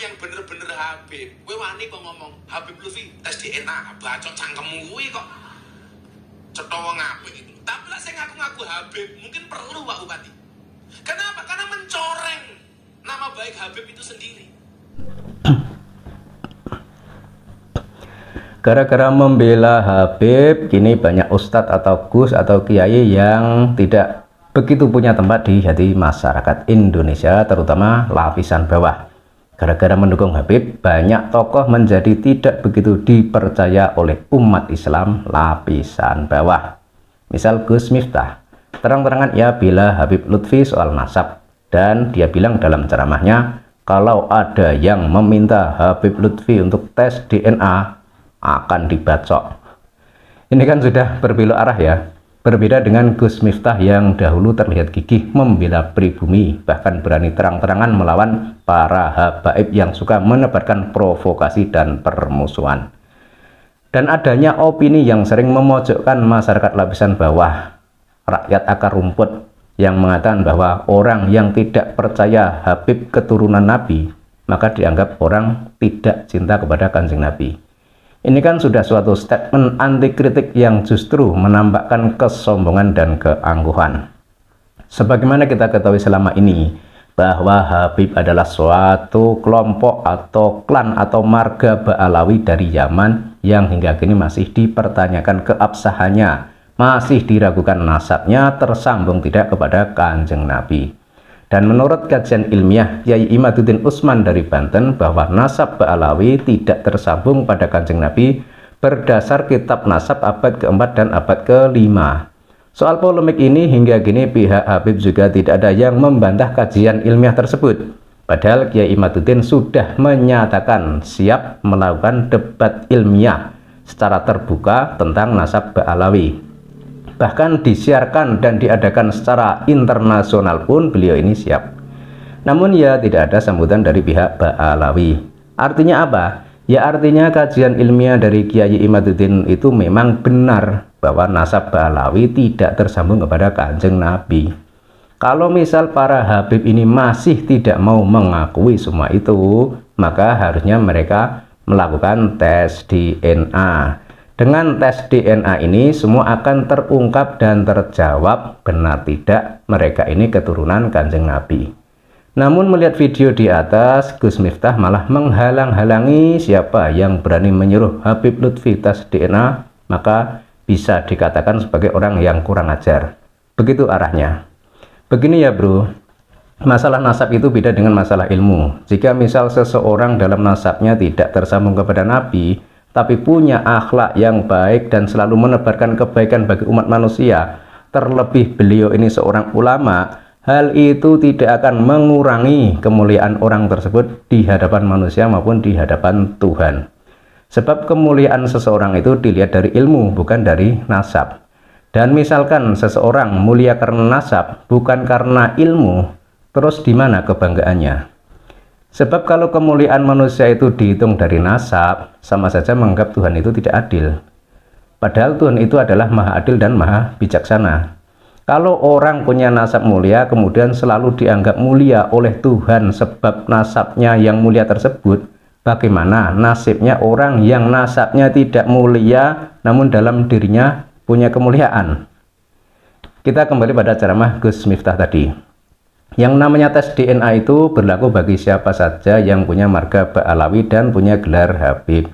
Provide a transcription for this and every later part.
yang bener-bener Habib. Kowe wani kok ngomong Habib Lutfi tes DNA, bacot cangkemmu kuwi kok cetha wong apik itu. Tapi lah saya ngaku-ngaku Habib, mungkin perlu Pak Bupati. Kenapa? Karena mencoreng nama baik Habib itu sendiri. Gara-gara membela Habib, kini banyak ustadz atau gus atau kiai yang tidak begitu punya tempat di hati masyarakat Indonesia, terutama lapisan bawah. Gara-gara mendukung Habib, banyak tokoh menjadi tidak begitu dipercaya oleh umat Islam lapisan bawah. Misal Gus Miftah, terang-terangan ia bela Habib Lutfi soal nasab, dan dia bilang dalam ceramahnya, kalau ada yang meminta Habib Lutfi untuk tes DNA, akan dibacok. Ini kan sudah berbelok arah ya. Berbeda dengan Gus Miftah yang dahulu terlihat gigih membela pribumi, bahkan berani terang-terangan melawan para habaib yang suka menebarkan provokasi dan permusuhan. Dan adanya opini yang sering memojokkan masyarakat lapisan bawah, rakyat akar rumput, yang mengatakan bahwa orang yang tidak percaya Habib keturunan Nabi, maka dianggap orang tidak cinta kepada Kanjeng Nabi. Ini kan sudah suatu statement anti kritik yang justru menampakkan kesombongan dan keangkuhan. Sebagaimana kita ketahui selama ini, bahwa Habib adalah suatu kelompok atau klan atau marga Ba'alawi dari Yaman yang hingga kini masih dipertanyakan keabsahannya, masih diragukan nasabnya tersambung tidak kepada Kanjeng Nabi. Dan menurut kajian ilmiah Yai Imaduddin Usman dari Banten, bahwa nasab Ba'alawi tidak tersambung pada Kanjeng Nabi berdasar kitab nasab abad keempat dan abad kelima. Soal polemik ini hingga kini pihak Habib juga tidak ada yang membantah kajian ilmiah tersebut. Padahal Yai Imaduddin sudah menyatakan siap melakukan debat ilmiah secara terbuka tentang nasab Ba'alawi. Bahkan disiarkan dan diadakan secara internasional pun beliau ini siap. Namun ya tidak ada sambutan dari pihak Ba'alawi. Artinya apa? Ya artinya kajian ilmiah dari Kiai Imaduddin itu memang benar bahwa nasab Ba'alawi tidak tersambung kepada Kanjeng Nabi. Kalau misal para Habib ini masih tidak mau mengakui semua itu, maka harusnya mereka melakukan tes DNA. Dengan tes DNA ini semua akan terungkap dan terjawab benar tidak mereka ini keturunan Kanjeng Nabi. Namun melihat video di atas, Gus Miftah malah menghalang-halangi siapa yang berani menyuruh Habib Lutfi tes DNA, maka bisa dikatakan sebagai orang yang kurang ajar. Begitu arahnya. Begini ya bro, masalah nasab itu beda dengan masalah ilmu. Jika misal seseorang dalam nasabnya tidak tersambung kepada Nabi, tapi punya akhlak yang baik dan selalu menebarkan kebaikan bagi umat manusia, terlebih beliau ini seorang ulama, hal itu tidak akan mengurangi kemuliaan orang tersebut di hadapan manusia maupun di hadapan Tuhan. Sebab kemuliaan seseorang itu dilihat dari ilmu, bukan dari nasab. Dan misalkan seseorang mulia karena nasab, bukan karena ilmu, terus di mana kebanggaannya? Sebab kalau kemuliaan manusia itu dihitung dari nasab, sama saja menganggap Tuhan itu tidak adil. Padahal Tuhan itu adalah maha adil dan maha bijaksana. Kalau orang punya nasab mulia, kemudian selalu dianggap mulia oleh Tuhan sebab nasabnya yang mulia tersebut, bagaimana nasibnya orang yang nasabnya tidak mulia, namun dalam dirinya punya kemuliaan? Kita kembali pada ceramah Gus Miftah tadi. Yang namanya tes DNA itu berlaku bagi siapa saja yang punya marga Ba'alawi dan punya gelar Habib.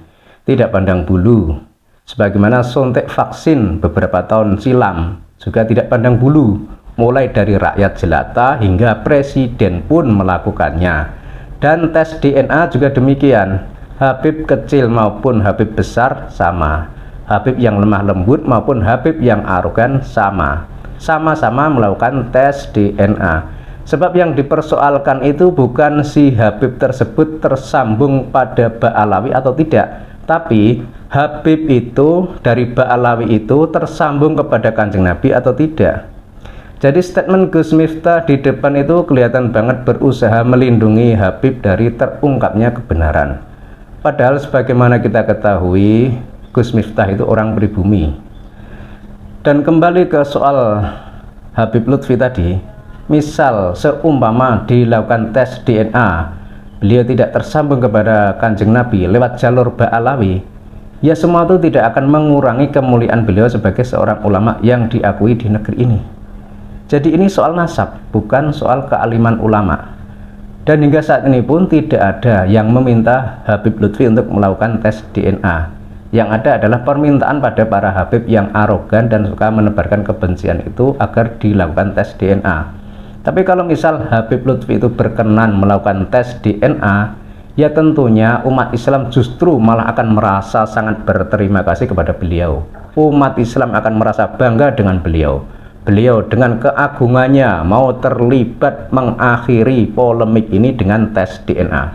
Tidak pandang bulu. Sebagaimana suntik vaksin beberapa tahun silam juga tidak pandang bulu. Mulai dari rakyat jelata hingga presiden pun melakukannya. Dan tes DNA juga demikian. Habib kecil maupun Habib besar sama. Habib yang lemah lembut maupun Habib yang arogan sama. Sama-sama melakukan tes DNA. Sebab yang dipersoalkan itu bukan si Habib tersebut tersambung pada Ba'alawi atau tidak, tapi Habib itu dari Ba'alawi itu tersambung kepada Kanjeng Nabi atau tidak. Jadi statement Gus Miftah di depan itu kelihatan banget berusaha melindungi Habib dari terungkapnya kebenaran. Padahal sebagaimana kita ketahui, Gus Miftah itu orang pribumi. Dan kembali ke soal Habib Lutfi tadi, misal seumpama dilakukan tes DNA beliau tidak tersambung kepada Kanjeng Nabi lewat jalur Ba'alawi, ya semua itu tidak akan mengurangi kemuliaan beliau sebagai seorang ulama yang diakui di negeri ini. Jadi ini soal nasab, bukan soal kealiman ulama. Dan hingga saat ini pun tidak ada yang meminta Habib Lutfi untuk melakukan tes DNA. Yang ada adalah permintaan pada para Habib yang arogan dan suka menebarkan kebencian itu agar dilakukan tes DNA. Tapi kalau misal Habib Lutfi itu berkenan melakukan tes DNA, ya tentunya umat Islam justru malah akan merasa sangat berterima kasih kepada beliau. Umat Islam akan merasa bangga dengan beliau. Beliau dengan keagungannya mau terlibat mengakhiri polemik ini dengan tes DNA.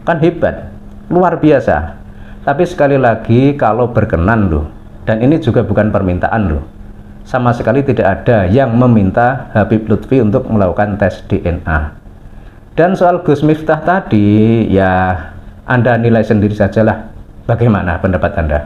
Kan hebat, luar biasa. Tapi sekali lagi kalau berkenan loh, dan ini juga bukan permintaan loh, sama sekali tidak ada yang meminta Habib Lutfi untuk melakukan tes DNA. Dan soal Gus Miftah tadi, ya Anda nilai sendiri sajalah. Bagaimana pendapat Anda?